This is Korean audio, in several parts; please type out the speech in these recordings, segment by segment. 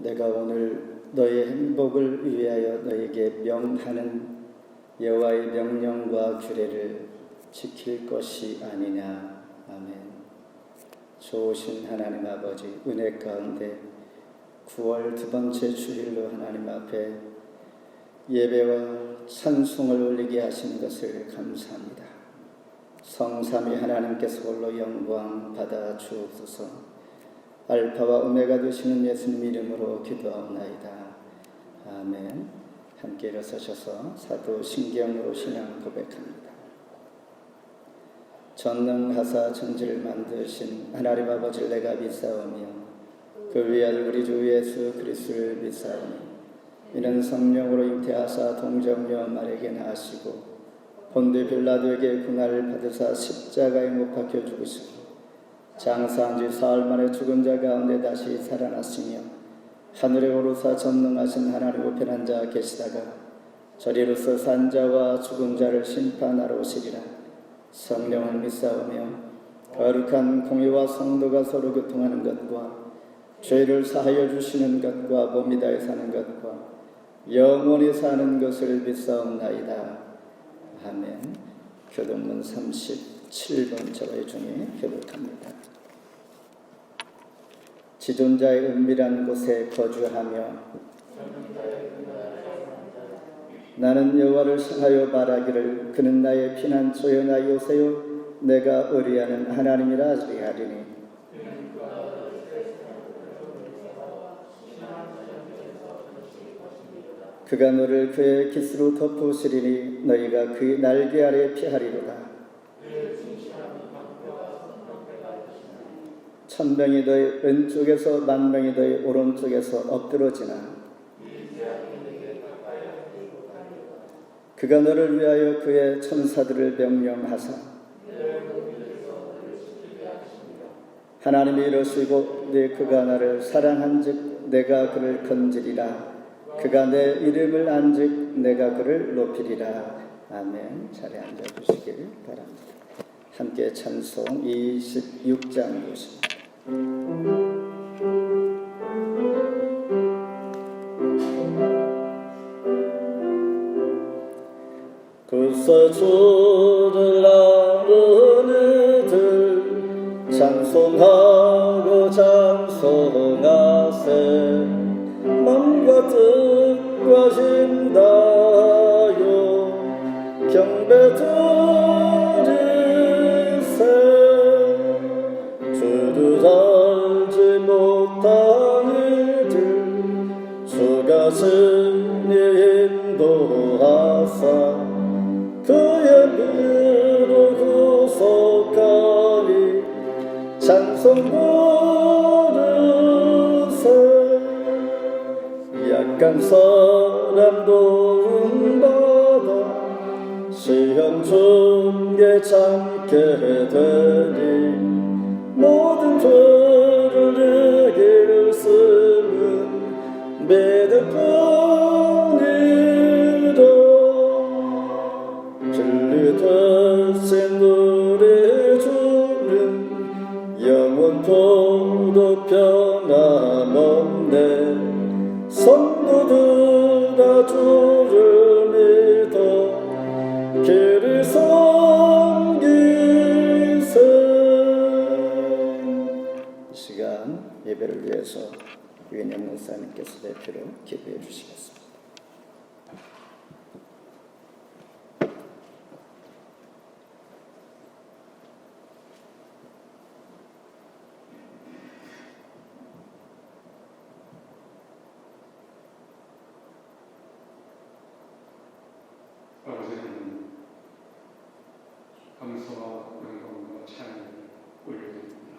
내가 오늘 너의 행복을 위하여 너에게 명하는 여호와의 명령과 규례를 지킬 것이 아니냐. 아멘. 좋으신 하나님 아버지, 은혜 가운데 9월 두 번째 주일로 하나님 앞에 예배와 찬송을 올리게 하신 것을 감사합니다. 성삼위 하나님께서 홀로 영광 받아 주옵소서. 알파와 오메가 되시는 예수님 이름으로 기도하옵나이다. 아멘. 함께 일어서셔서 사도신경으로 신앙 고백합니다. 전능하사 천지를 만드신 하나님 아버지를 내가 믿사오며 그 위아들 우리 주 예수 그리스도를 믿사오니 이는 성령으로 잉태하사 동정녀 마리아에게 나시고 본디 빌라도에게 고난을 받으사 십자가에 못 박혀 죽으시고 장사한 지 사흘 만에 죽은 자 가운데 다시 살아났으며 하늘에 오르사 전능하신 하나님 우편한 자 계시다가 저리로서 산 자와 죽은 자를 심판하러 오시리라. 성령을 믿사오며 거룩한 공의와 성도가 서로 교통하는 것과 죄를 사하여 주시는 것과 몸이 다해 사는 것과 영원히 사는 것을 믿사옵나이다. 아멘. 교동문 37번 저의 중에 교독합니다. 지존자의 은밀한 곳에 거주하며 나는 여호와를 향하여 말하기를 그는 나의 피난처여 나 요새요 내가 의리하는 하나님이라 하리니 그가 너를 그의 깃으로 덮으시리니 너희가 그의 날개 아래 피하리로다. 천명이 너의 왼쪽에서 만명이 너의 오른쪽에서 엎드러지나 그가 너를 위하여 그의 천사들을 명령하사 하나님이 이러시고 그가 나를 사랑한즉 내가 그를 건지리라. 그가 내 이름을 안즉 내가 그를 높이리라. 아멘. 자리에 앉아주시길 바랍니다. 함께 찬송 26장 보십니다. 구세주를 나르는 이들 찬송하고 찬송하세 맘과 뜻과 힘다요 경배 드리세 주를 알지 못한 이들 주가 신이 인도하사 그의 피로 구속하니 찬송 부르세 약한 사람 도움받아 시험 중에 참게 되니 모든 죄를 이길 수는 믿을 뿐이라 진리 되신 우리 주는 영원토록 변함없네. 성도들아 주를 믿어 길을 섬기세. 이 시간 예배를 위해서 유인영 목사님께서 대표로 기도해 주시겠습니다. 아버지 하나님, 감사와 영광과 찬양을 올려드립니다.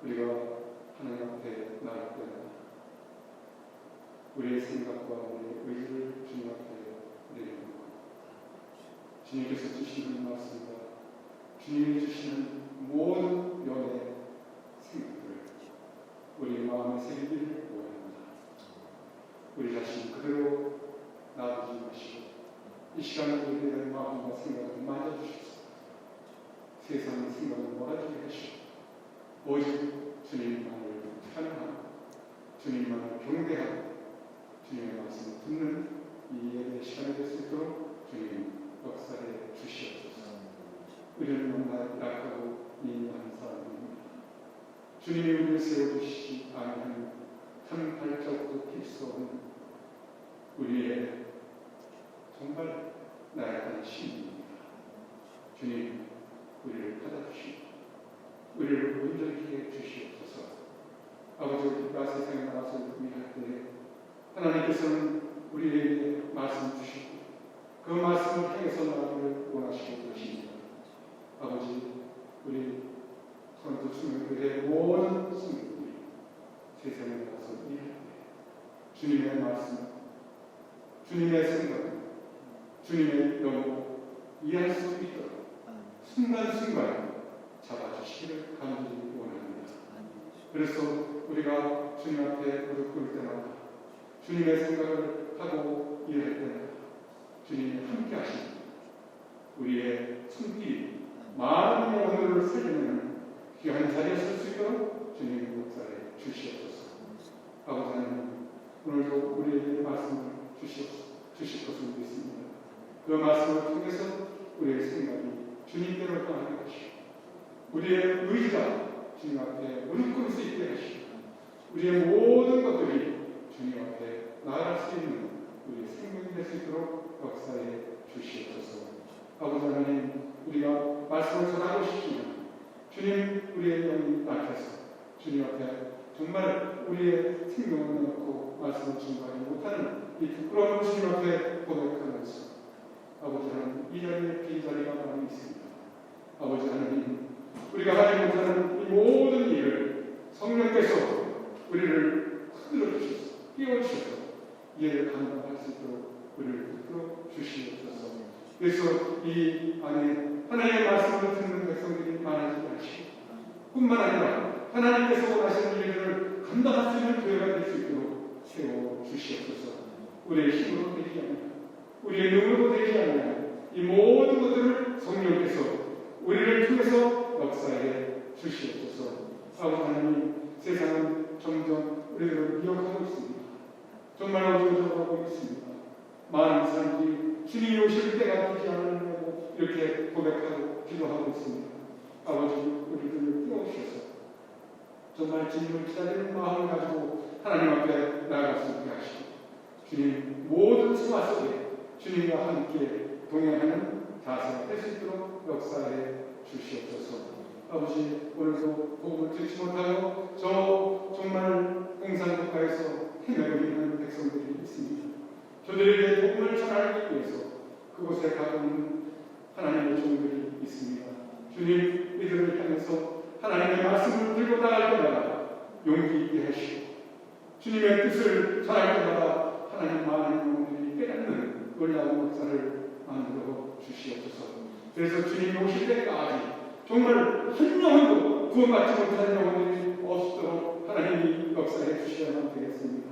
우리가 하나님 앞에 나갈 때마다 우리의 생각과 우리의 의지를 주님 앞에 내려놓고 주님께서 주시는 말씀과 주님이 주시는 모든 연의 생각들을 우리 마음에 새기기를 원합니다. 우리 자신 그대로 놔두지 마시고 이 시간에 우리의 마음과 생각을 만져주십시오. 세상의 생각을 몰아주게 하시고 오직 주님만을 찬양하고 주님의 말씀을 듣는 이 예배 시간이 될 수 있도록 주님 역사해 주시옵소서. 우리는 너무나 약하고 미련한 사람입니다. 주님이 우리를 세워주시지 아니하는 한 발자국도 뛸 수 없는 우리의 정말 나약한 신입니다. 주님, 우리를 받아주시고 우리를 온전히 해 주시옵소서. 아버지, 우리가 세상에 나와서 일할 때 하나님께서는 우리에게 말씀 주시고 그 말씀을 행해서 나가기를 원하시고 계십니다. 아버지, 우리 손도 수명들의 모든 성도들이 세상에 나가서 일할 때 주님의 말씀, 주님의 생각, 주님의 영광 이해할 수 있도록 순간순간 잡아주시기를 간절히 원합니다. 그래서 우리가 주님 앞에 무릎 꿇을 때마다 주님의 생각을 하고 일할 때마다 주님이 함께 하십니다. 우리의 손길이 많은 영혼을 살리는 귀한 자리에 설 수 있도록 주님의 역사를 주시옵소서. 아버지 하나님, 오늘도 우리에게 말씀을 주실 것을 믿습니다. 그 말씀을 통해서 우리의 생각이 주님께로 향하게 하시고 우리의 의지가 주님 앞에 무릎 꿇을 수 있게 하시고 우리의 모든 것들이 주님 앞에 나아갈 수 있는 우리의 생명이 될 수 있도록 역사해 주시옵소서. 아버지 하나님, 우리가 말씀을 전하고 싶지만 주님, 우리의 영이 약해서 주님 앞에 정말 우리의 생명을 내놓고 말씀을 증거하지 못하는 이 부끄러운 주님 앞에 고백하면서 아버지 하나님, 이 자리에 빈자리가 많이 있습니다. 아버지 하나님, 우리가 하지 못하는 이 모든 일을 성령께서 우리를 흔들어 주셔서 깨워주셔서 이해를 감당할 수 있도록 우리를 붙들어 주시옵소서. 그래서 이 안에 하나님의 말씀을 듣는 백성들이 많아지게 하시고 뿐만 아니라 하나님께서 원하시는 일들을 감당할 수 있는 교회가 될 수 있도록 세워 주시옵소서. 우리의 힘으로 되지 않는, 우리의 능력으로 되지 않는 이 모든 것들을 성령께서 우리를 통해서 역사해 주시옵소서. 아버지 하나님, 세상은 점점 우리를 미혹하고 있습니다. 정말 어두워져가고 있습니다. 많은 사람들이 주님이 오실 때가 되지 않으려고 이렇게 고백하고 기도하고 있습니다. 아버지, 우리들을 깨우셔서 정말 주님을 기다리는 마음을 가지고 하나님 앞에 나아갈 수 있게 하시고 주님 모든 생활 속에 주님과 함께 동행하는 자세가 될 수 있도록 역사해 주시옵소서. 아버지, 오늘도 복음을 듣지 못하고 저 정말 공산국가에서 헤매고 있는 백성들이 있습니다. 저들에게 복음을 전하기 위해서 그곳에 가고 있는 하나님의 종들이 있습니다. 주님, 이들을 향해서 하나님의 말씀을 들고 나갈 때마다 용기 있게 하시고 주님의 뜻을 전할 때마다 하나님 많은 영혼들이 깨닫는 놀라운 역사를 만들어 주시옵소서. 그래서 주님이 오실 때까지 정말 한 영혼도 구원받지 못한 영혼들이 없도록 하나님이 역사해 주셔야만 되겠습니다.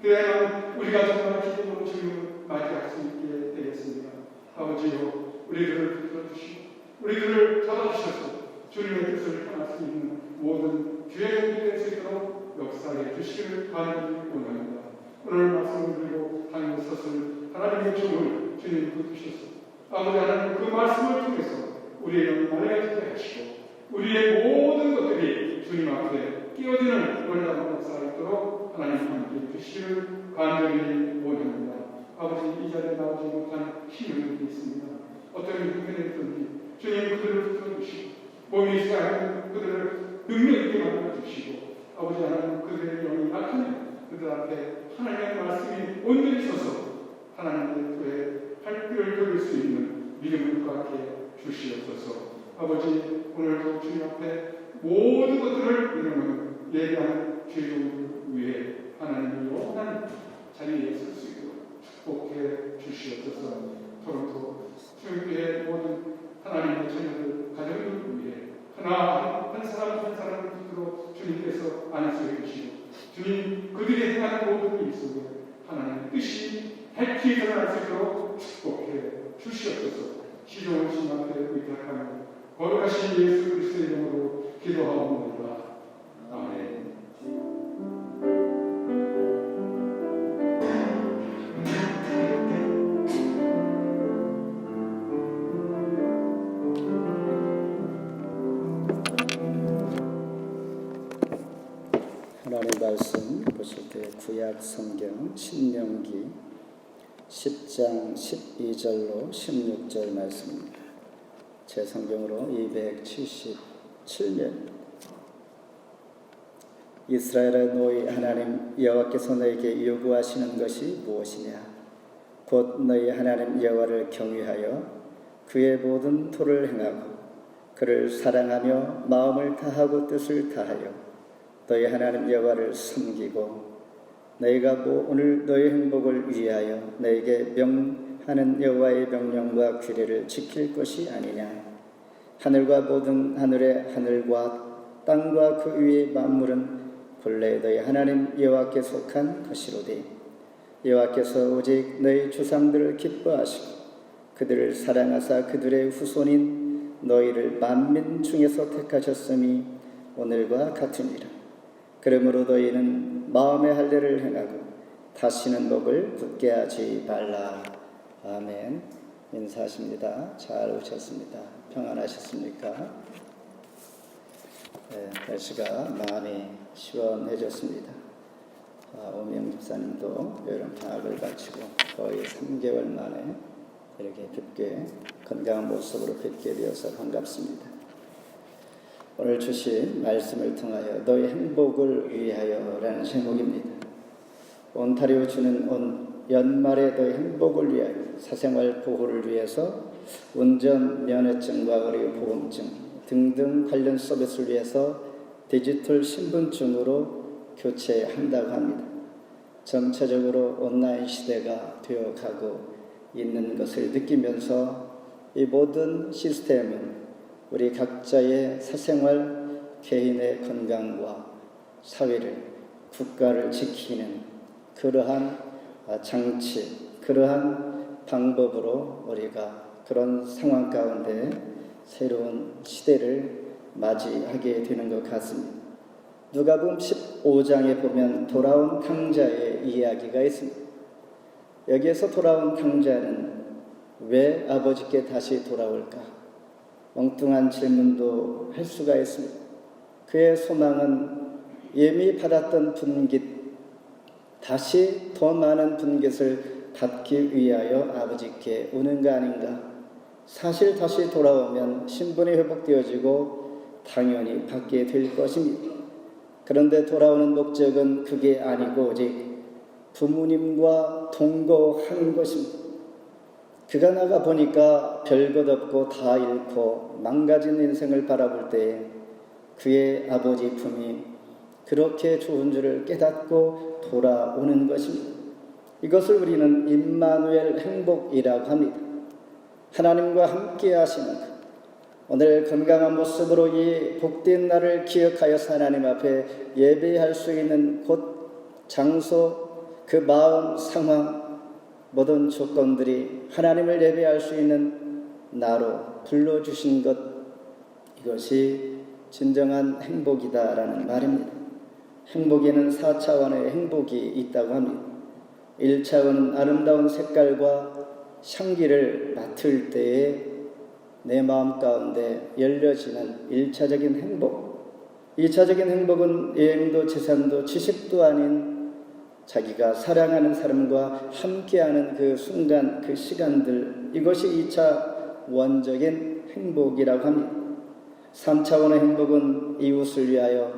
그래야만 우리가 정말 기쁨으로 주님을 맞이할 수 있게 되겠습니다. 아버지요, 우리들을 붙들어주시고 우리들을 잡아주셔서 주님의 뜻을 향할 수 있는 모든 기회가 될 수 있도록 역사해 주시기를 간절히 원합니다. 오늘 말씀을 들고 하나님의 섰을 하나님의 종을 주님 붙드셔서 아버지 하나님, 그 말씀을 통해서 우리의 영이 맑아지게 하시고 우리의 모든 것들이 주님 앞에 끼어드는 놀라운 역사가 있도록 하나님 함께 해주시기를 간절히 원합니다. 아버지, 이 자리에 나오지 못한 신령들이 있습니다. 어떤 형편이든지 주님 그들을 붙들어주시고 몸이 시작하는 그들을 능력 있게 만들어주시고 아버지 하나님, 그들의 영이 약하면 그들 앞에 하나님의 말씀이 온전히 서서 하나님의 교회에 발길을 돌릴 수 있는 믿음을 갖게 주시옵소서. 아버지, 오늘도 주님 앞에 모든 것들을 이루는 예배하는 죄종을 위해 하나님의 영원한 자리에 설 수 있도록 축복해 주시옵소서. 토론토 주님의 모든 하나님의 자녀들 가정을 위해 하나 한 사람 한 사람을 붙들어 주님께서 안수해 주시고 주님 그들이 행하는 모든 일 속에 하나님의 뜻이 밝히 드러날 수 있도록 축복해 주시옵소서. 시종을 주님 앞에 의탁하며 거룩하신 예수 그리스도의 이름으로 기도하옵나이다. 아멘. 하나님 말씀 보실 때 구약 성경 신명기 10장 12절로 16절 말씀입니다. 제 성경으로 277면 이스라엘의 너희 하나님 여호와께서 너에게 요구하시는 것이 무엇이냐? 곧 너희 하나님 여호와를 경외하여 그의 모든 도를 행하고 그를 사랑하며 마음을 다하고 뜻을 다하여 너희 하나님 여호와를 섬기고 너희가 오늘 너희 행복을 위하여 너에게 명하는 여호와의 명령과 규례를 지킬 것이 아니냐? 하늘과 모든 하늘의 하늘과 땅과 그 위의 만물은 본래 너희 하나님 여호와께 속한 것이로되 여호와께서 오직 너희 주상들을 기뻐하시고 그들을 사랑하사 그들의 후손인 너희를 만민 중에서 택하셨음이 오늘과 같으니라. 그러므로 너희는 마음의 할례를 행하고 다시는 목을 굳게 하지 말라. 아멘. 인사하십니다. 잘 오셨습니다. 평안하셨습니까? 네, 날씨가 많이 시원해졌습니다. 오명 집사님도 여름 방학을 마치고 거의 3개월 만에 이렇게 뵙게 건강한 모습으로 뵙게 되어서 반갑습니다. 오늘 주신 말씀을 통하여 너의 행복을 위하여 라는 제목입니다. 온타리오 주는 연말에 너의 행복을 위하여 사생활 보호를 위해서 운전 면허증과 의료보험증 등등 관련 서비스를 위해서 디지털 신분증으로 교체한다고 합니다. 점차적으로 온라인 시대가 되어가고 있는 것을 느끼면서 이 모든 시스템은 우리 각자의 사생활, 개인의 건강과 사회를, 국가를 지키는 그러한 장치, 그러한 방법으로 우리가 그런 상황 가운데 새로운 시대를 맞이하게 되는 것 같습니다. 누가복음 15장에 보면 돌아온 탕자의 이야기가 있습니다. 여기에서 돌아온 탕자는 왜 아버지께 다시 돌아올까? 엉뚱한 질문도 할 수가 있습니다. 그의 소망은 이미 받았던 분깃, 다시 더 많은 분깃을 받기 위하여 아버지께 오는 거 아닌가? 사실 다시 돌아오면 신분이 회복되어지고 당연히 받게 될 것입니다. 그런데 돌아오는 목적은 그게 아니고 오직 부모님과 동거하는 것입니다. 그가 나가 보니까 별것 없고 다 잃고 망가진 인생을 바라볼 때에 그의 아버지 품이 그렇게 좋은 줄을 깨닫고 돌아오는 것입니다. 이것을 우리는 임마누엘 행복이라고 합니다. 하나님과 함께 하시는 것. 오늘 건강한 모습으로 이 복된 날을 기억하여서 하나님 앞에 예배할 수 있는 곳, 장소, 그 마음, 상황, 모든 조건들이 하나님을 예배할 수 있는 나로 불러주신 것, 이것이 진정한 행복이다라는 말입니다. 행복에는 4차원의 행복이 있다고 합니다. 1차원은 아름다운 색깔과 향기를 맡을 때에 내 마음 가운데 열려지는 1차적인 행복. 2차적인 행복은 여행도 재산도 지식도 아닌 자기가 사랑하는 사람과 함께하는 그 순간, 그 시간들, 이것이 2차 원적인 행복이라고 합니다. 3차원의 행복은 이웃을 위하여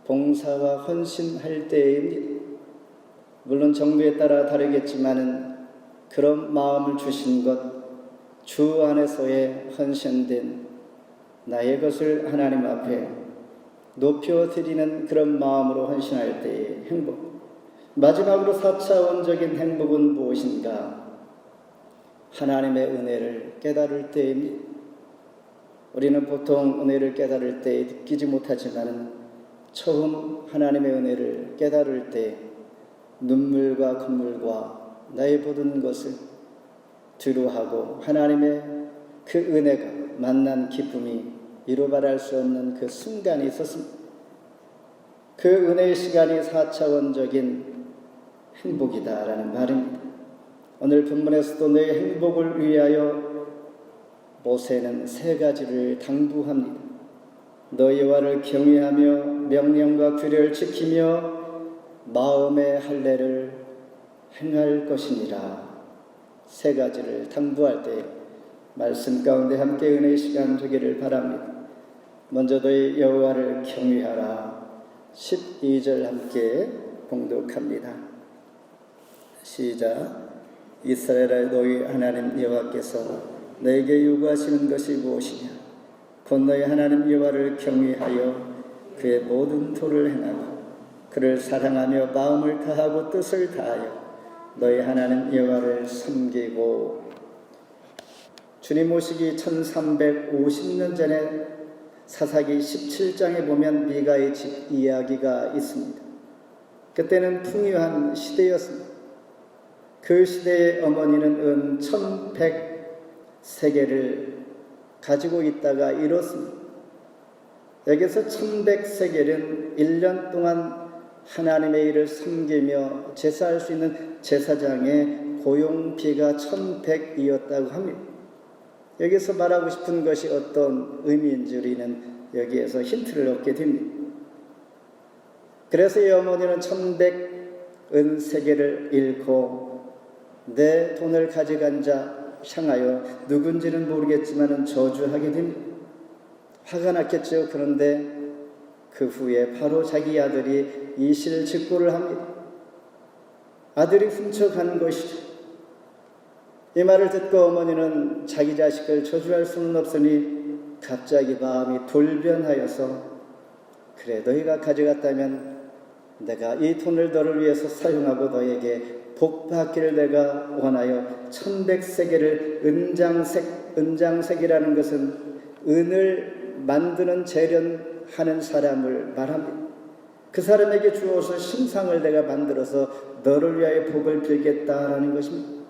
봉사와 헌신할 때입니다. 물론 정도에 따라 다르겠지만은 그런 마음을 주신 것, 주 안에서의 헌신된 나의 것을 하나님 앞에 높여드리는 그런 마음으로 헌신할 때의 행복. 마지막으로 4차원적인 행복은 무엇인가? 하나님의 은혜를 깨달을 때입니다. 우리는 보통 은혜를 깨달을 때 느끼지 못하지만 처음 하나님의 은혜를 깨달을 때 눈물과 콧물과 나의 모든 것을 두루하고 하나님의 그 은혜가 만난 기쁨이 이루 말할 수 없는 그 순간이 있었습니다. 그 은혜의 시간이 4차원적인 행복이다라는 말입니다. 오늘 본문에서도 너의 행복을 위하여 모세는 3가지를 당부합니다. 너 여호와를 경외하며 명령과 규례를 지키며 마음의 할례를 행할 것이니라. 세 가지를 당부할 때 말씀 가운데 함께 은혜의 시간 되기를 바랍니다. 먼저 너희 여호와를 경외하라. 12절 함께 봉독합니다. 시작. 이스라엘아, 너희 하나님 여호와께서 너에게 요구하시는 것이 무엇이냐? 곧 너희 하나님 여호와를 경외하여 그의 모든 도를 행하고 그를 사랑하며 마음을 다하고 뜻을 다하여 너희 하나님 여호와를 섬기고. 주님 오시기 1350년 전에 사사기 17장에 보면 미가의 집 이야기가 있습니다. 그때는 풍요한 시대였습니다. 그 시대의 어머니는 은 1100세겔을 가지고 있다가 잃었습니다. 여기서 1100세겔은 1년 동안 하나님의 일을 섬기며 제사할 수 있는 제사장의 고용비가 1100이었다고 합니다. 여기서 말하고 싶은 것이 어떤 의미인지 우리는 여기에서 힌트를 얻게 됩니다. 그래서 이 어머니는 1100은세겔을 잃고 내 돈을 가져간 자 향하여 누군지는 모르겠지만 저주하게 됩니다. 화가 났겠죠. 그런데 그 후에 바로 자기 아들이 이실직고를 합니다. 아들이 훔쳐간 것이죠. 이 말을 듣고 어머니는 자기 자식을 저주할 수는 없으니 갑자기 마음이 돌변하여서 그래, 너희가 가져갔다면 내가 이 돈을 너를 위해서 사용하고 너에게 복 받기를 내가 원하여 1100세겔을 은장색이라는 것은 은을 만드는 재련하는 사람을 말합니다. 그 사람에게 주어서 신상을 내가 만들어서 너를 위하여 복을 빌겠다라는 것입니다.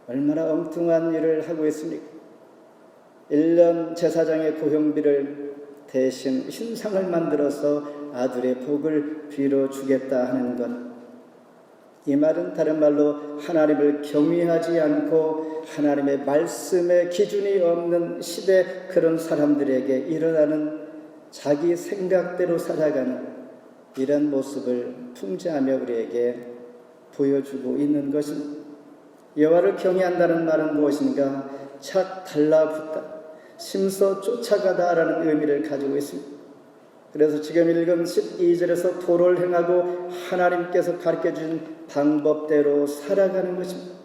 얼마나 엉뚱한 일을 하고 있습니까? 1년 제사장의 고용비를 대신 신상을 만들어서 아들의 복을 빌어주겠다 하는 것. 이 말은 다른 말로 하나님을 경외하지 않고 하나님의 말씀에 기준이 없는 시대 그런 사람들에게 일어나는 자기 생각대로 살아가는 이런 모습을 풍자하며 우리에게 보여주고 있는 것입니다. 여호와를 경외한다는 말은 무엇인가? 착 달라붙다, 심서 쫓아가다라는 의미를 가지고 있습니다. 그래서 지금 읽은 12절에서 도를 행하고 하나님께서 가르쳐준 방법대로 살아가는 것입니다.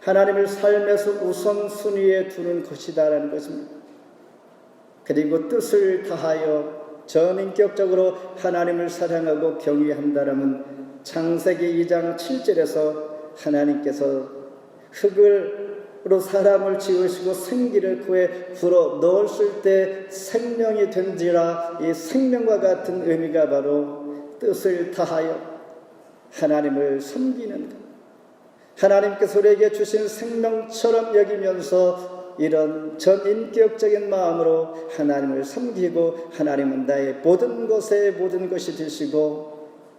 하나님을 삶에서 우선순위에 두는 것이다라는 것입니다. 그리고 뜻을 다하여 전인격적으로 하나님을 사랑하고 경외한다라면 창세기 2장 7절에서 하나님께서 흙으로 사람을 지으시고 생기를 그에 불어 넣었을 때 생명이 된지라. 이 생명과 같은 의미가 바로 뜻을 다하여 하나님을 섬기는 것, 하나님께서 우리에게 주신 생명처럼 여기면서 이런 전인격적인 마음으로 하나님을 섬기고, 하나님은 나의 모든 것에 모든 것이 되시고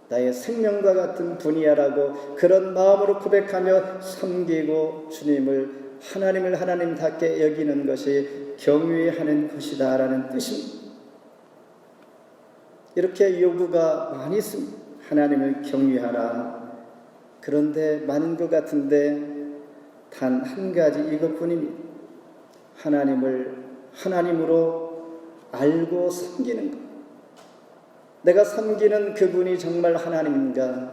나의 생명과 같은 분이야라고 그런 마음으로 고백하며 섬기고 주님을, 하나님을 하나님답게 여기는 것이 경외하는 것이다 라는 뜻입니다. 이렇게 요구가 많이 있습니다. 하나님을 경외하라. 그런데 많은 것 같은데 단 한 가지 이것뿐입니다. 하나님을 하나님으로 알고 섬기는 것. 내가 섬기는 그분이 정말 하나님인가?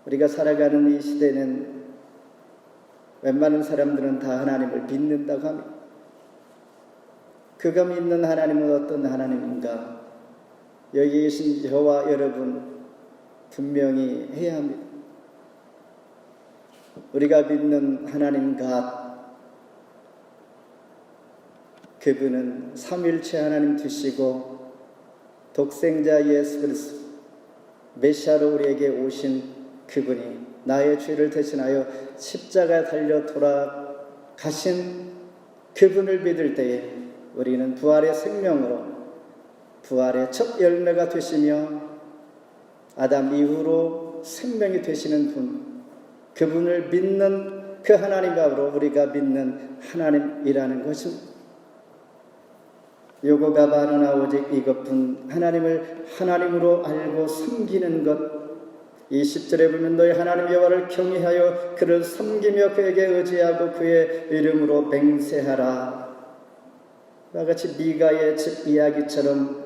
우리가 살아가는 이 시대는 웬만한 사람들은 다 하나님을 믿는다고 합니다. 그가 믿는 하나님은 어떤 하나님인가? 여기 계신 저와 여러분 분명히 해야 합니다. 우리가 믿는 하나님 갓, 그분은 삼일체 하나님 되시고 독생자 예수 그리스도 메시아로 우리에게 오신 그분이 나의 죄를 대신하여 십자가에 달려 돌아가신 그분을 믿을 때에 우리는 부활의 생명으로, 부활의 첫 열매가 되시며 아담 이후로 생명이 되시는 분, 그분을 믿는 그 하나님으로 우리가 믿는 하나님이라는 것입니다. 요구가 많으나 오직 이것뿐 하나님을 하나님으로 알고 섬기는 것. 이 10절에 보면 너희 하나님 여호와를 경외하여 그를 섬기며 그에게 의지하고 그의 이름으로 맹세하라. 이와 같이 미가의 집 이야기처럼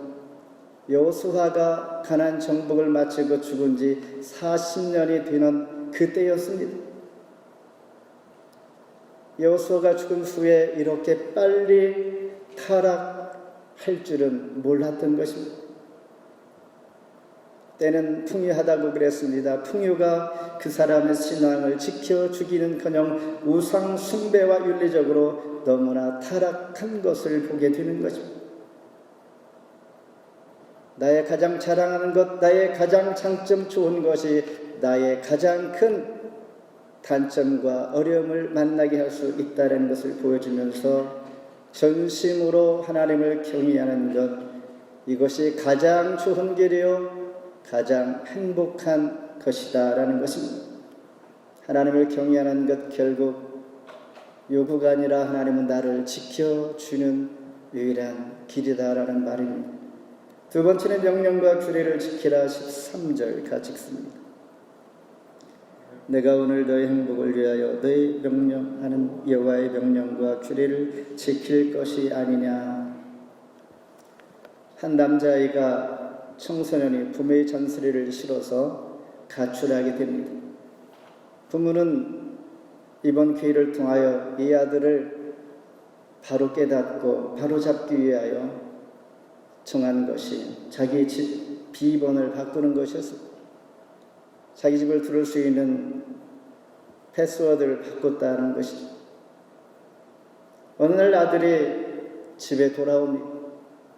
여호수아가 가나안 정복을 마치고 죽은 지 40년이 되는 그때였습니다. 여호수아가 죽은 후에 이렇게 빨리 타락할 줄은 몰랐던 것입니다. 때는 풍요하다고 그랬습니다. 풍요가 그 사람의 신앙을 지켜 주기는커녕 우상 숭배와 윤리적으로 너무나 타락한 것을 보게 되는 것입니다. 나의 가장 자랑하는 것, 나의 가장 장점 좋은 것이 나의 가장 큰 단점과 어려움을 만나게 할 수 있다는 것을 보여주면서 전심으로 하나님을 경외하는 것, 이것이 가장 좋은 길이요 가장 행복한 것이다라는 것입니다. 하나님을 경외하는 것 결국 요구가 아니라 하나님은 나를 지켜주는 유일한 길이다라는 말입니다. 두 번째는 명령과 규례를 지키라. 13절 같이 읽습니다. 내가 오늘 너의 행복을 위하여 너의 명령하는 여호와의 명령과 규례를 지킬 것이 아니냐. 한 남자아이가 청소년이 부모의 잔소리를 싫어서 가출하게 됩니다. 부모는 이번 기회를 통하여 이 아들을 바로 깨닫고 바로 잡기 위하여 정한 것이 자기 집 비번을 바꾸는 것이었습니다. 자기 집을 들을 수 있는 패스워드를 바꿨다는 것이죠. 어느 날 아들이 집에 돌아옵니다.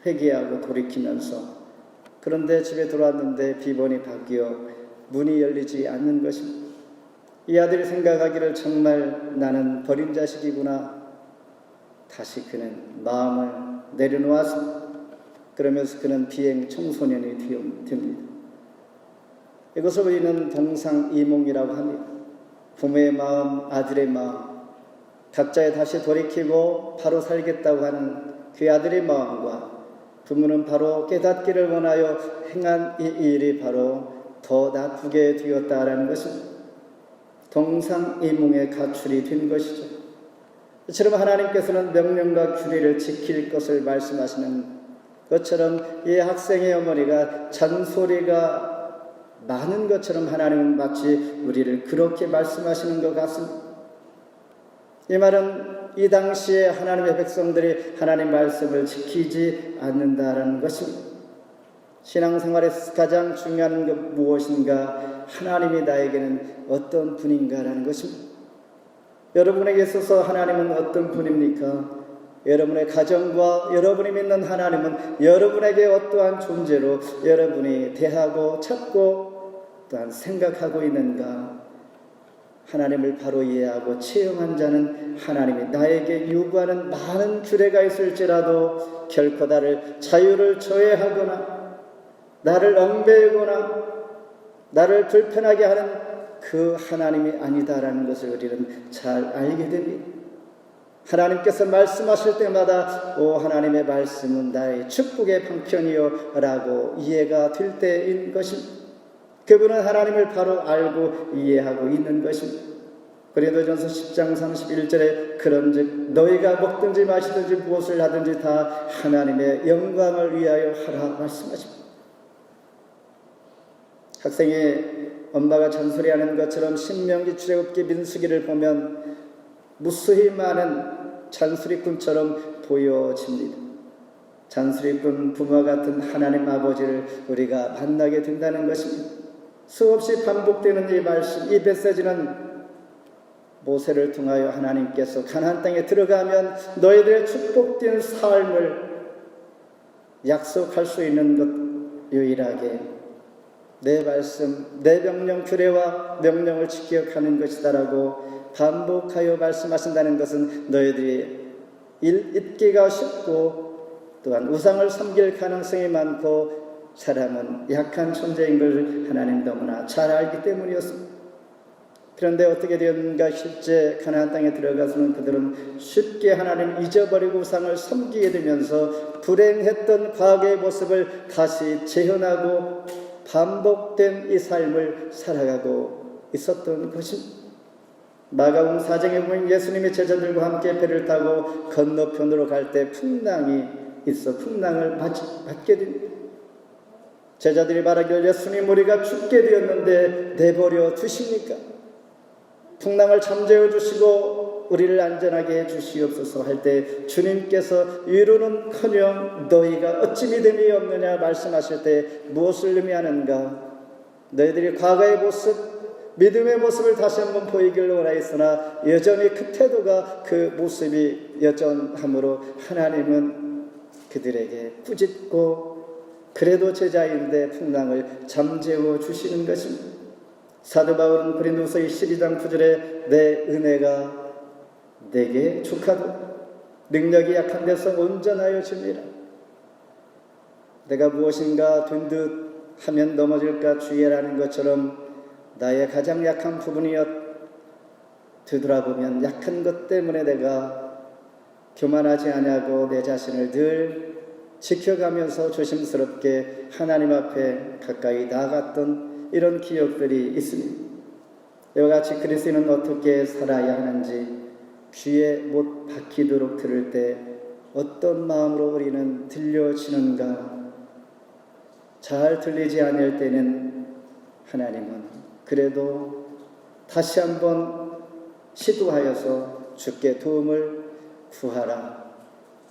회개하고 돌이키면서. 그런데 집에 들어왔는데 비번이 바뀌어 문이 열리지 않는 것입니다. 이 아들이 생각하기를 정말 나는 버린 자식이구나. 다시 그는 마음을 내려놓았습니다. 그러면서 그는 비행 청소년이 됩니다. 이것을 우리는 동상이몽이라고 합니다. 부모의 마음, 아들의 마음, 각자의 다시 돌이키고 바로 살겠다고 하는 그 아들의 마음과 부모는 바로 깨닫기를 원하여 행한 이 일이 바로 더 나쁘게 되었다라는 것입니다. 동상이몽의 가출이 된 것이죠. 이처럼 하나님께서는 명령과 규례를 지킬 것을 말씀하시는 것처럼 이 학생의 어머니가 잔소리가 많은 것처럼 하나님은 마치 우리를 그렇게 말씀하시는 것 같습니다. 이 말은 이 당시에 하나님의 백성들이 하나님 말씀을 지키지 않는다라는 것입니다. 신앙생활에서 가장 중요한 것 무엇인가? 하나님이 나에게는 어떤 분인가라는 것입니다. 여러분에게 있어서 하나님은 어떤 분입니까? 여러분의 가정과 여러분이 믿는 하나님은 여러분에게 어떠한 존재로 여러분이 대하고 찾고 또한 생각하고 있는가? 하나님을 바로 이해하고 체험한 자는 하나님이 나에게 요구하는 많은 규례가 있을지라도 결코 나를 자유를 저해하거나 나를 엉배거나 나를 불편하게 하는 그 하나님이 아니다라는 것을 우리는 잘 알게 됩니다. 하나님께서 말씀하실 때마다 오 하나님의 말씀은 나의 축복의 방편이요 라고 이해가 될 때인 것입니다. 그분은 하나님을 바로 알고 이해하고 있는 것입니다. 고린도전서 10장 31절에 그런즉 너희가 먹든지 마시든지 무엇을 하든지 다 하나님의 영광을 위하여 하라 말씀하십니다. 학생의 엄마가 잔소리하는 것처럼 신명기, 출애굽기, 민수기를 보면 무수히 많은 잔소리꾼처럼 보여집니다. 잔소리꾼 부모와 같은 하나님 아버지를 우리가 만나게 된다는 것입니다. 수없이 반복되는 이 말씀, 이 메시지는 모세를 통하여 하나님께서 가나안 땅에 들어가면 너희들의 축복된 삶을 약속할 수 있는 것 유일하게 내 말씀, 내 명령 규례와 명령을 지켜가는 것이다라고 반복하여 말씀하신다는 것은 너희들이 잊기가 쉽고 또한 우상을 섬길 가능성이 많고 사람은 약한 존재인 걸 하나님 너무나 잘 알기 때문이었습니다. 그런데 어떻게 되었는가? 실제 가나안 땅에 들어가서는 그들은 쉽게 하나님을 잊어버리고 우상을 섬기게 되면서 불행했던 과거의 모습을 다시 재현하고 반복된 이 삶을 살아가고 있었던 것입니다. 마가복음 4장에 보면 예수님이 제자들과 함께 배를 타고 건너편으로 갈 때 풍랑이 있어 풍랑을 맞게 됩니다. 제자들이 말하기를 예수님 우리가 죽게 되었는데 내버려 두십니까? 풍랑을 잠재워 주시고 우리를 안전하게 해 주시옵소서 할 때 주님께서 위로는커녕 너희가 어찌 믿음이 없느냐 말씀하실 때 무엇을 의미하는가? 너희들이 과거의 모습 믿음의 모습을 다시 한번 보이기를 원하였으나 여전히 그 태도가 그 모습이 여전하므로 하나님은 그들에게 꾸짖고 그래도 제자인데 풍랑을 잠재워 주시는 것입니다. 사도 바울은 고린도서 12장 9절에 내 은혜가 내게 족하도 능력이 약한 데서 온전하여 줍니다. 내가 무엇인가 된 듯 하면 넘어질까 주의라는 것처럼 나의 가장 약한 부분이었 되돌아보면 약한 것 때문에 내가 교만하지 아니하고 내 자신을 늘 지켜가면서 조심스럽게 하나님 앞에 가까이 나아갔던 이런 기억들이 있습니다. 이와 같이 그리스도인은 어떻게 살아야 하는지 귀에 못 박히도록 들을 때 어떤 마음으로 우리는 들려지는가? 잘 들리지 않을 때는 하나님은 그래도 다시 한번 시도하여서 주께 도움을 구하라.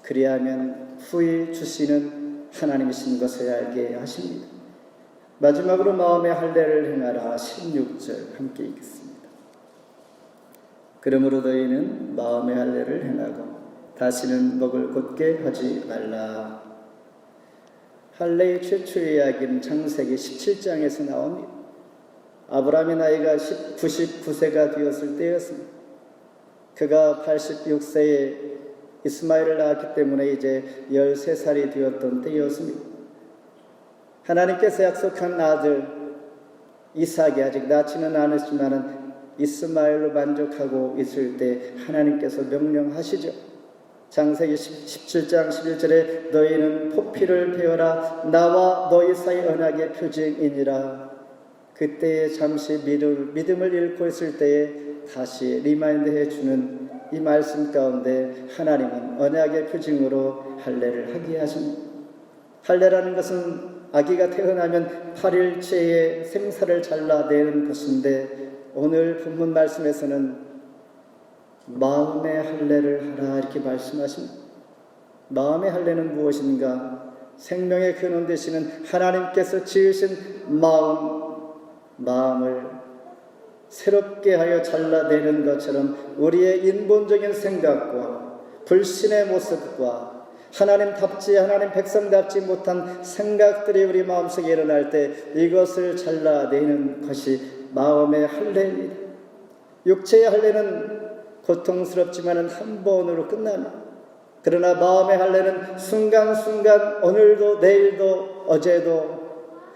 그리하면 후히 주시는 하나님이신 것을 알게 하십니다. 마지막으로 마음의 할례를 행하라 16절 함께 읽겠습니다. 그러므로 너희는 마음의 할례를 행하고 다시는 목을 곧게 하지 말라. 할례의 최초의 이야기는 창세기 17장에서 나옵니다. 아브라함의 나이가 99세가 되었을 때였습니다. 그가 86세에 이스마엘을 낳았기 때문에 이제 13살이 되었던 때였습니다. 하나님께서 약속한 아들 이삭이 아직 낳지는 않았지만 이스마엘로 만족하고 있을 때 하나님께서 명령하시죠. 창세기 17장 11절에 너희는 포피를 베어라 나와 너희 사이 언약의 표징이니라. 그때에 잠시 믿음을 잃고 있을 때에 다시 리마인드 해주는 이 말씀 가운데 하나님은 언약의 표징으로 할례를 하게 하십니다. 할례라는 것은 아기가 태어나면 8일째에 생사를 잘라내는 것인데 오늘 본문 말씀에서는 마음의 할례를 하라 이렇게 말씀하십니다. 마음의 할례는 무엇인가? 생명의 근원 되시는 하나님께서 지으신 마음을 새롭게 하여 잘라내는 것처럼 우리의 인본적인 생각과 불신의 모습과 하나님답지 하나님 백성답지 못한 생각들이 우리 마음속에 일어날 때 이것을 잘라내는 것이 마음의 할례입니다. 육체의 할례는 고통스럽지만 한 번으로 끝납니다. 그러나 마음의 할례는 순간순간 오늘도 내일도 어제도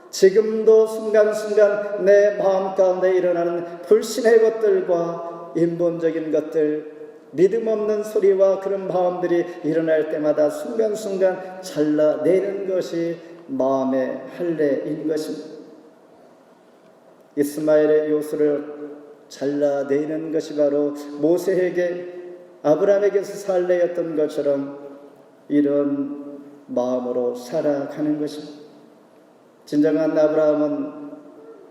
지금도 순간순간 내 마음 가운데 일어나는 불신의 것들과 인본적인 것들 믿음 없는 소리와 그런 마음들이 일어날 때마다 순간순간 잘라내는 것이 마음의 할례인 것입니다. 이스마엘의 요소를 잘라내는 것이 바로 모세에게 아브라함에게서 살례였던 것처럼 이런 마음으로 살아가는 것입니다. 진정한 아브라함은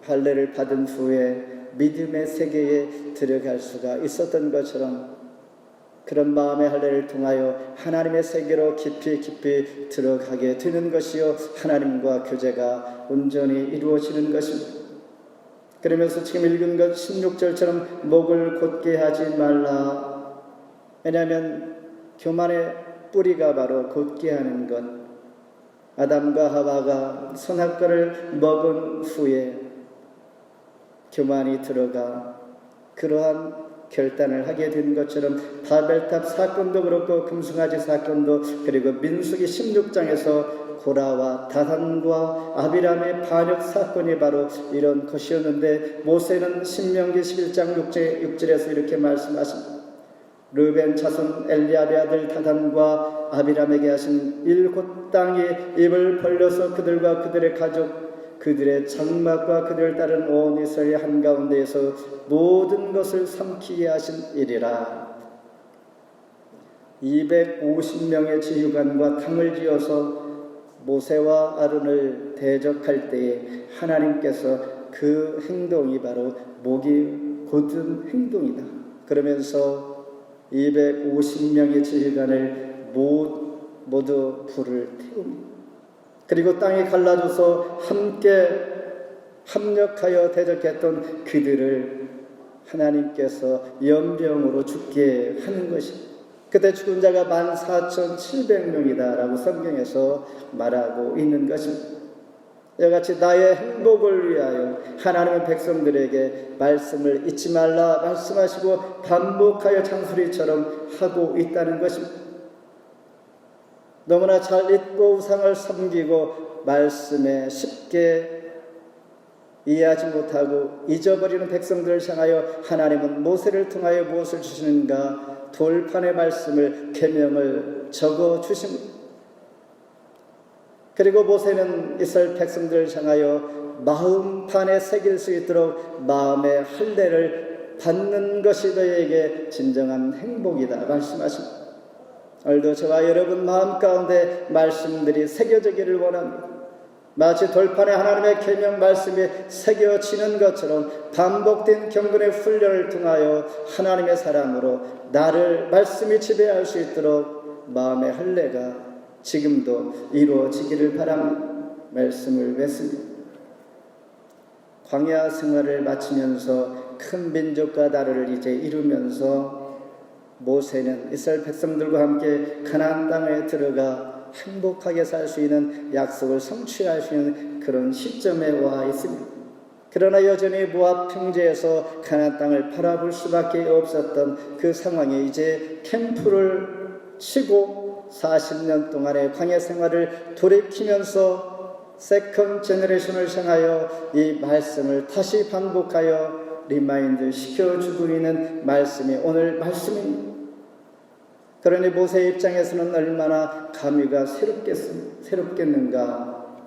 할례를 받은 후에 믿음의 세계에 들어갈 수가 있었던 것처럼 그런 마음의 할례를 통하여 하나님의 세계로 깊이 들어가게 되는 것이요 하나님과 교제가 온전히 이루어지는 것입니다. 그러면서 지금 읽은 것 16절처럼 목을 곧게 하지 말라. 왜냐하면 교만의 뿌리가 바로 곧게 하는 것. 아담과 하와가 선악과를 먹은 후에 교만이 들어가 그러한 결단을 하게 된 것처럼 바벨탑 사건도 그렇고 금송아지 사건도 그리고 민수기 16장에서 고라와 다단과 아비람의 반역 사건이 바로 이런 것이었는데, 모세는 신명기 11장 6절에서 이렇게 말씀하십니다. 르벤 자손 엘리압의 아들 다단과 아비람에게 하신 일 곧 땅에 입을 벌려서 그들과 그들의 가족, 그들의 장막과 그들을 따른 온 이스라엘 한가운데에서 모든 것을 삼키게 하신 일이라. 250명의 지휘관과 탕을 지어서 모세와 아론을 대적할 때에 하나님께서 그 행동이 바로 목이 곧은 행동이다. 그러면서 250명의 지휘관을 모두 불을 태웁니다. 그리고 땅이 갈라져서 함께 합력하여 대적했던 그들을 하나님께서 연병으로 죽게 하는 것입니다. 그때 죽은 자가 14,700명이다 라고 성경에서 말하고 있는 것입니다. 이와 같이 나의 행복을 위하여 하나님의 백성들에게 말씀을 잊지 말라 말씀하시고 반복하여 잔소리처럼 하고 있다는 것입니다. 너무나 잘 잊고 우상을 섬기고 말씀에 쉽게 이해하지 못하고 잊어버리는 백성들을 향하여 하나님은 모세를 통하여 무엇을 주시는가? 돌판의 말씀을, 계명을 적어 주십니다. 그리고 모세는 이스라엘 백성들을 향하여 마음판에 새길 수 있도록 마음의 할례를 받는 것이 너희에게 진정한 행복이다 말씀하십니다. 오늘도 저와 여러분 마음 가운데 말씀들이 새겨지기를 원합니다. 마치 돌판에 하나님의 계명 말씀이 새겨지는 것처럼 반복된 경건의 훈련을 통하여 하나님의 사랑으로 나를 말씀이 지배할 수 있도록 마음의 할례가 지금도 이루어지기를 바랍니다. 말씀을 맺습니다. 광야 생활을 마치면서 큰 민족과 나라를 이제 이루면서 모세는 이스라엘 백성들과 함께 가나안 땅에 들어가 행복하게 살 수 있는 약속을 성취할 수 있는 그런 시점에 와 있습니다. 그러나 여전히 모압 평지에서 가나안 땅을 바라볼 수밖에 없었던 그 상황에 이제 캠프를 치고 40년 동안의 광야 생활을 돌이키면서 세컨 제너레이션을 향하여 이 말씀을 다시 반복하여 리마인드 시켜주고 있는 말씀이 오늘 말씀입니다. 그러니 모세의 입장에서는 얼마나 감회가 새롭겠는가.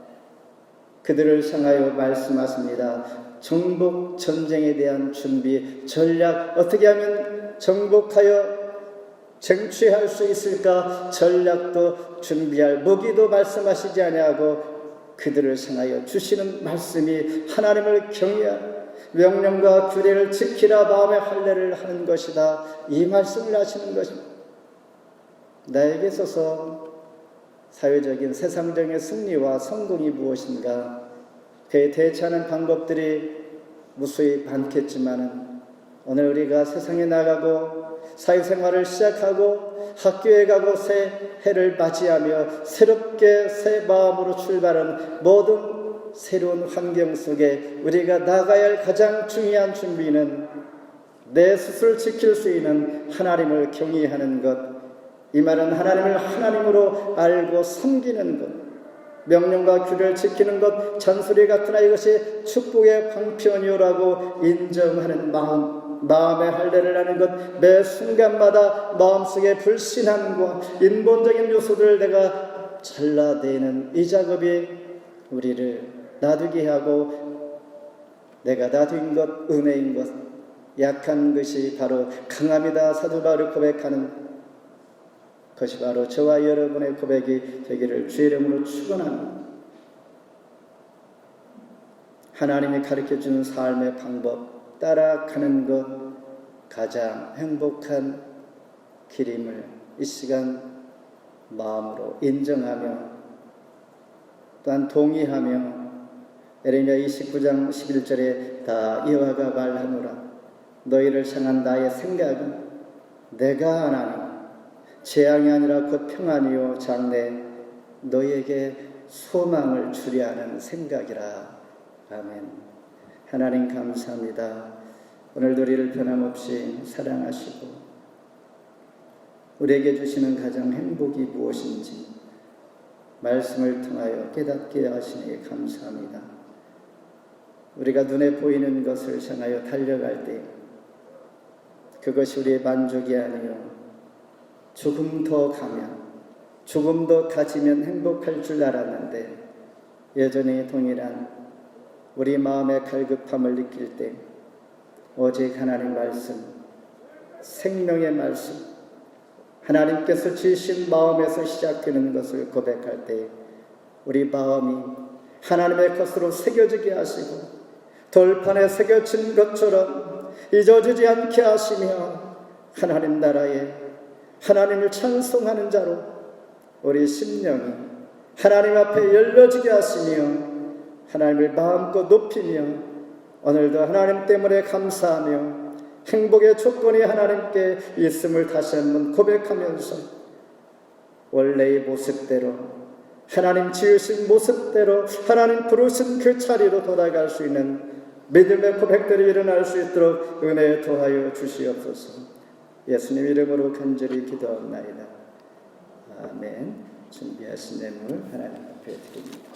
그들을 향하여 말씀하십니다. 정복 전쟁에 대한 준비, 전략, 어떻게 하면 정복하여 쟁취할 수 있을까? 전략도 준비할 무기도 말씀하시지 아니하고 그들을 향하여 주시는 말씀이 하나님을 경외하라, 명령과 규례를 지키라, 마음의 할례를 하는 것이다. 이 말씀을 하시는 것입니다. 나에게 있어서 사회적인 세상적인 승리와 성공이 무엇인가? 그에 대처하는 방법들이 무수히 많겠지만 오늘 우리가 세상에 나가고 사회생활을 시작하고 학교에 가고 새 해를 맞이하며 새롭게 새 마음으로 출발하는 모든 새로운 환경 속에 우리가 나가야 할 가장 중요한 준비는 내 스스로를 지킬 수 있는 하나님을 경외하는 것, 이 말은 하나님을 하나님으로 알고 섬기는 것, 명령과 규례를 지키는 것, 잔소리 같으나 이것이 축복의 방편이요라고 인정하는 마음의 할례를 하는 것, 매 순간마다 마음속에 불신함과 인본적인 요소들을 내가 잘라내는 이 작업이 우리를 놔두게 하고, 내가 놔둔 것, 은혜인 것, 약한 것이 바로 강함이다 사도 바울이 고백하는 그것이 바로 저와 여러분의 고백이 되기를 주의 이름으로 축원합니다. 하나님이 가르쳐주는 삶의 방법 따라가는 것 가장 행복한 길임을 이 시간 마음으로 인정하며 또한 동의하며 에레미야 29장 11절에 다 여호와가 말하노라, 너희를 향한 나의 생각은 내가 하나님 재앙이 아니라 곧 평안이요 장래 너희에게 소망을 주려 하는 생각이라. 아멘. 하나님 감사합니다. 오늘도 우리를 변함없이 사랑하시고 우리에게 주시는 가장 행복이 무엇인지 말씀을 통하여 깨닫게 하시니 감사합니다. 우리가 눈에 보이는 것을 향하여 달려갈 때 그것이 우리의 만족이 아니요 조금 더 가면, 조금 더 가지면 행복할 줄 알았는데 여전히 동일한 우리 마음의 갈급함을 느낄 때 오직 하나님 말씀, 생명의 말씀, 하나님께서 주신 마음에서 시작되는 것을 고백할 때 우리 마음이 하나님의 것으로 새겨지게 하시고 돌판에 새겨진 것처럼 잊어지지 않게 하시며 하나님 나라에 하나님을 찬송하는 자로 우리 심령이 하나님 앞에 열려지게 하시며 하나님을 마음껏 높이며 오늘도 하나님 때문에 감사하며 행복의 조건이 하나님께 있음을 다시 한번 고백하면서 원래의 모습대로 하나님 지으신 모습대로 하나님 부르신 그 자리로 돌아갈 수 있는 믿음의 고백들이 일어날 수 있도록 은혜 도하여 주시옵소서. 예수님 이름으로 간절히 기도하옵나이다. 아멘. 준비하신 예물 하나님 앞에 드립니다.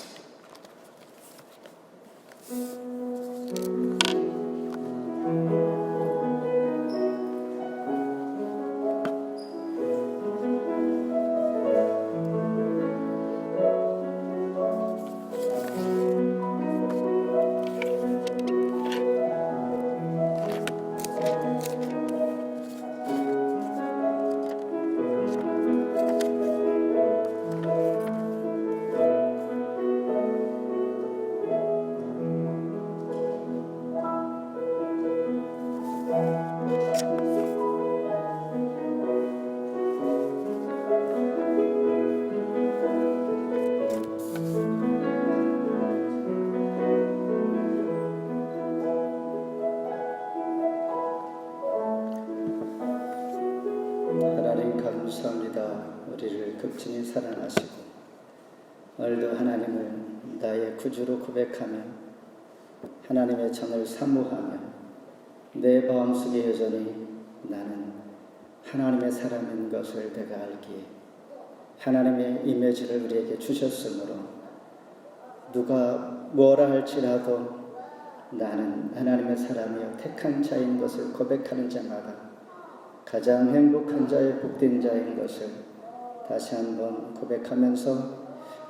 하나님 감사합니다. 우리를 극진히 사랑하시고 오늘도 하나님을 나의 구주로 고백하며 하나님의 정을 사모하며 내 마음속에 여전히 나는 하나님의 사람인 것을 내가 알기에 하나님의 이미지를 우리에게 주셨으므로 누가 뭐라 할지라도 나는 하나님의 사람이요 택한 자인 것을 고백하는 자마다 가장 행복한 자의 복된 자인 것을 다시 한번 고백하면서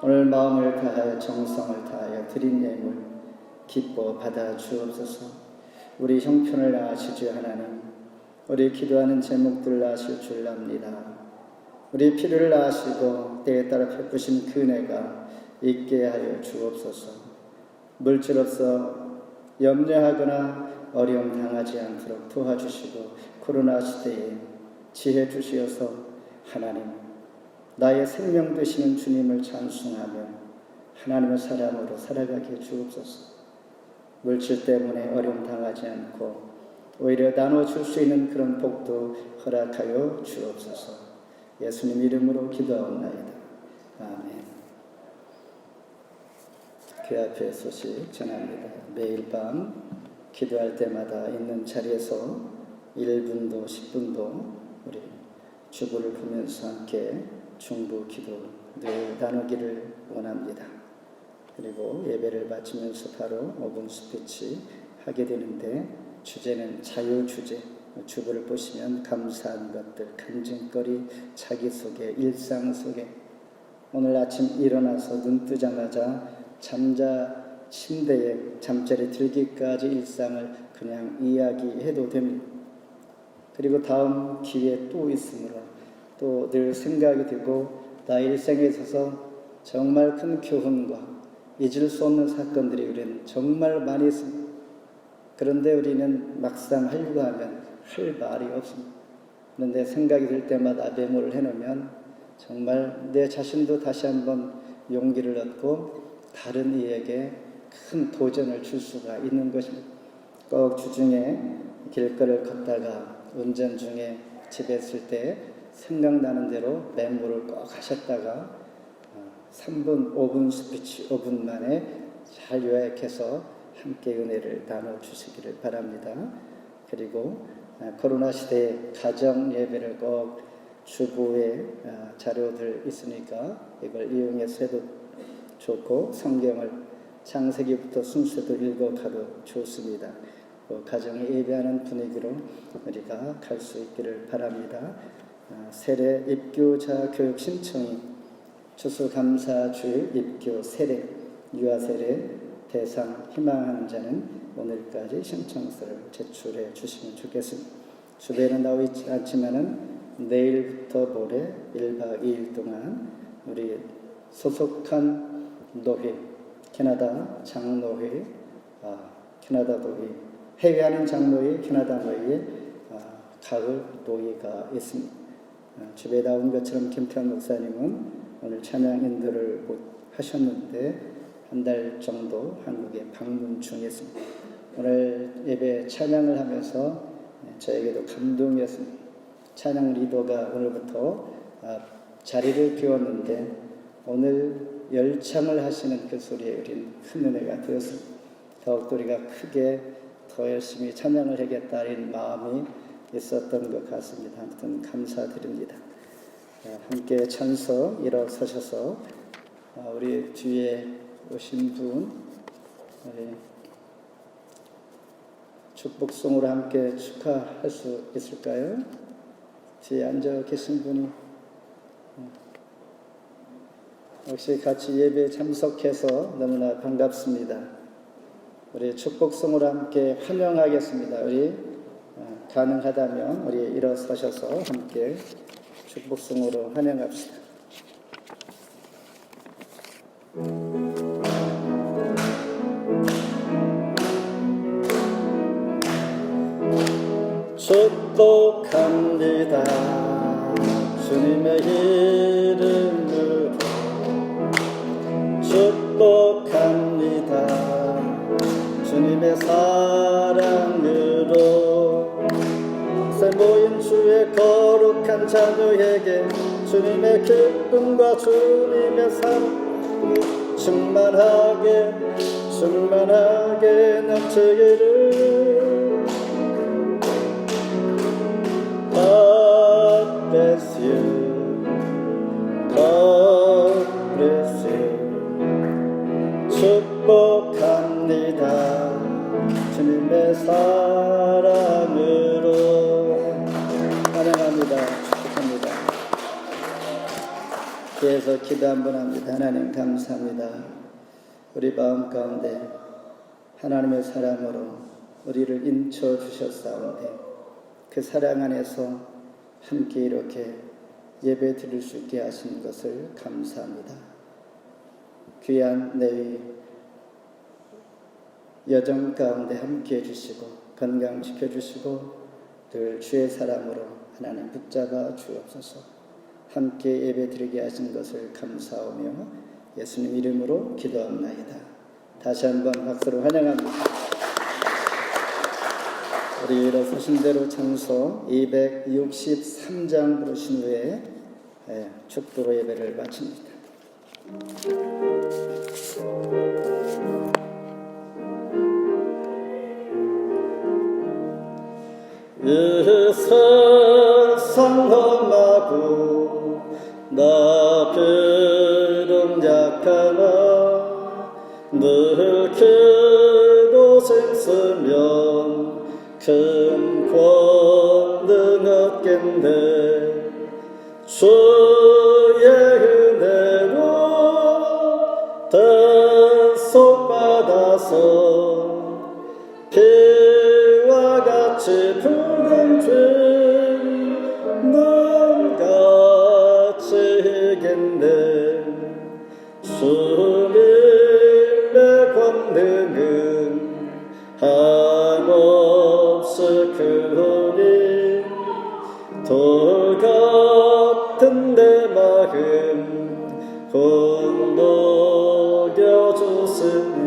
오늘 마음을 다하여 정성을 다하여 드린 예물 기뻐 받아 주옵소서. 우리 형편을 아시죠 하나님. 우리 기도하는 제목들 아실 줄 압니다. 우리 필요를 아시고 때에 따라 베푸신 그 은혜가 있게 하여 주옵소서. 물질없어 염려하거나 어려움 당하지 않도록 도와주시고 코로나 시대에 지혜 주시어서 하나님 나의 생명 되시는 주님을 찬송하며 하나님의 사람으로 살아가게 주옵소서. 물질 때문에 어려움 당하지 않고 오히려 나눠줄 수 있는 그런 복도 허락하여 주옵소서. 예수님 이름으로 기도하옵나이다. 아멘. 그 앞에 소식 전합니다. 매일 밤 기도할 때마다 있는 자리에서 1분도 10분도 우리 주보를 보면서 함께 중보 기도 늘 나누기를 원합니다. 그리고 예배를 마치면서 바로 5분 스피치 하게 되는데 주제는 자유 주제. 주보를 보시면 감사한 것들, 간증거리, 자기 소개, 일상 소개. 오늘 아침 일어나서 눈 뜨자마자 침대에 잠자리 들기까지 일상을 그냥 이야기해도 됩니다. 그리고 다음 기회에 또 있으므로 또 늘 생각이 되고 나의 일생에 있어서 정말 큰 교훈과 잊을 수 없는 사건들이 우리는 정말 많이 있습니다. 그런데 우리는 막상 하려고 하면 할 말이 없습니다. 그런데 생각이 들 때마다 메모를 해놓으면 정말 내 자신도 다시 한번 용기를 얻고 다른 이에게 큰 도전을 줄 수가 있는 것입니다. 꼭 주중에 길거리를 걷다가 운전 중에 집에 있을 때 생각나는 대로 메모를 꼭 하셨다가 3분, 5분 스피치 5분 만에 잘 요약해서 함께 은혜를 나눠주시기를 바랍니다. 그리고 코로나 시대에 가정 예배를 꼭 주보에 자료들 있으니까 이걸 이용해서 해도 좋고 성경을 창세기부터 순서도 읽어가도 좋습니다. 가정에 예배하는 분위기로 우리가 갈 수 있기를 바랍니다. 세례 입교자 교육 신청이 추수감사주일 입교 세례 유아세례 대상 희망하는 자는 오늘까지 신청서를 제출해 주시면 좋겠습니다. 주변에는 나와 있지 않지만은 내일부터 모레 1박 2일 동안 우리 소속한 노회, 캐나다 장로회, 캐나다 노회, 해외하는 장로회, 캐나다 노회에 가을 노회가 있습니다. 주변에 나온 것처럼 김태환 목사님은 오늘 찬양 인도를 하셨는데 한 달 정도 한국에 방문 중이었습니다. 오늘 예배 찬양을 하면서 저에게도 감동이었습니다. 찬양 리더가 오늘부터 자리를 비웠는데 오늘 열창을 하시는 그 소리에 우리는 큰 은혜가 되었습니다. 더욱더 우리가 크게 더 열심히 찬양을 하겠다 이런 마음이 있었던 것 같습니다. 아무튼 감사드립니다. 함께 찬서 일어서셔서 우리 뒤에 오신 분 우리 축복송으로 함께 축하할 수 있을까요? 뒤에 앉아 계신 분이 역시 같이 예배에 참석해서 너무나 반갑습니다. 우리 축복송으로 함께 환영하겠습니다. 우리 가능하다면 우리 일어서셔서 함께 축복송으로 환영합시다. 축복합니다. 주님의 이름으로 축복합니다. 주님의 사랑으로 새 모인 주의 거룩한 자녀에게 주님의 기쁨과 주님의 사랑 충만하게 넘치기를 God bless you. God bless you. 축복합니다. 주님의 사랑으로 환영합니다. 축복합니다. 계속 기도 한번 합니다. 하나님 감사합니다. 우리 마음 가운데 하나님의 사랑으로 우리를 인쳐 주셨사온데 그 사랑 안에서 함께 이렇게 예배 드릴 수 있게 하신 것을 감사합니다. 귀한 내위 여정 가운데 함께 해주시고 건강 지켜주시고 늘 주의 사랑으로 하나님 붙잡아 주옵소서. 함께 예배 드리게 하신 것을 감사하며 예수님 이름으로 기도합나이다. 다시 한번 박수로 환영합니다. 우리 일어서신 대로 찬송 263장 부르신 후에 축도로 예배를 마칩니다. 이 세상 험하고 나 비록 약하나 늘 기도 힘쓰면 큰 권능 얻겠네. 주의 은혜로 대속받아서 피와 같이 붉은 눈같이 이겠네. 주님의 권능은 한없이 크오니 돌 같은 내 마음 곧 녹여주시네.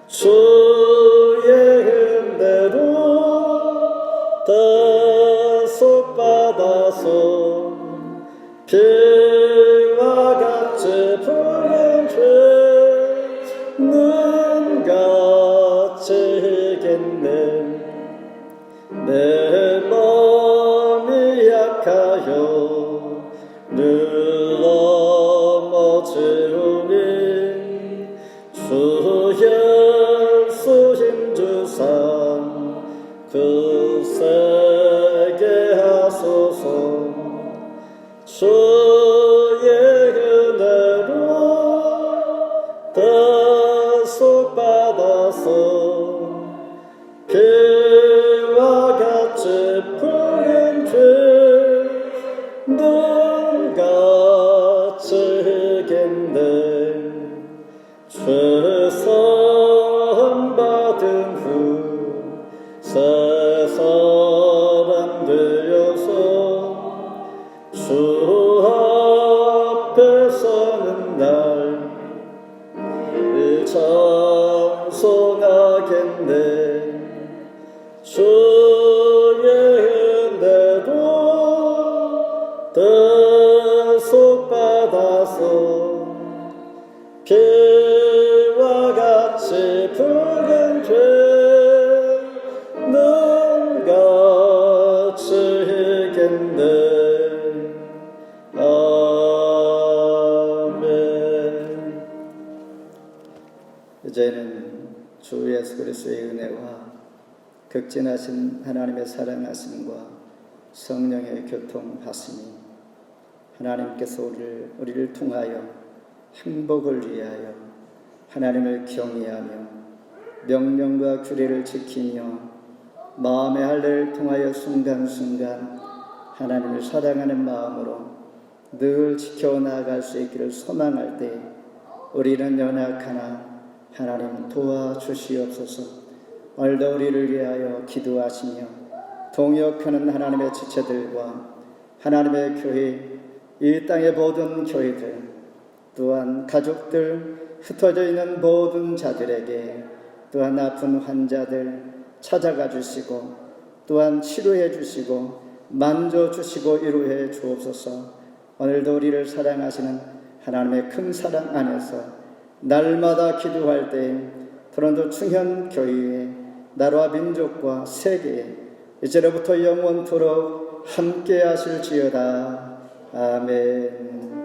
주의 은혜로 대속받아서 피와 같이 붉은 눈같이 이겠네. 내 마음이 약하여 굳세게 하소서. 주의 은혜로 대속받아서 비와 같이 푸른 길 눈같이 희겠네. 죄사함 받은 후 새 사람 되어서 주 앞에 서는 날 찬송하겠네. 주의 은혜로 대속받아서 비와 같이 붉은 길 눈같이 희겠네. 아멘. 이제는 주 예수 그리스도의 은혜와 극진하신 하나님의 사랑하심과 성령의 교통하심이 하나님께서 우리를 통하여 행복을 위하여 하나님을 경외하며 명령과 규례를 지키며 마음의 할례를 통하여 순간순간 하나님을 사랑하는 마음으로 늘 지켜나갈 수 있기를 소망할 때 우리는 연약하나 하나님 도와주시옵소서. 오늘도 우리를 위하여 기도하시며 동역하는 하나님의 지체들과 하나님의 교회, 이 땅의 모든 교회들, 또한 가족들, 흩어져 있는 모든 자들에게 또한 아픈 환자들 찾아가 주시고 또한 치료해 주시고 만져주시고 위로해 주옵소서. 오늘도 우리를 사랑하시는 하나님의 큰 사랑 안에서 날마다 기도할 때 토론토 충현교회에 나라와 민족과 세계에 이제로부터 영원토록 함께 하실지어다. 아멘.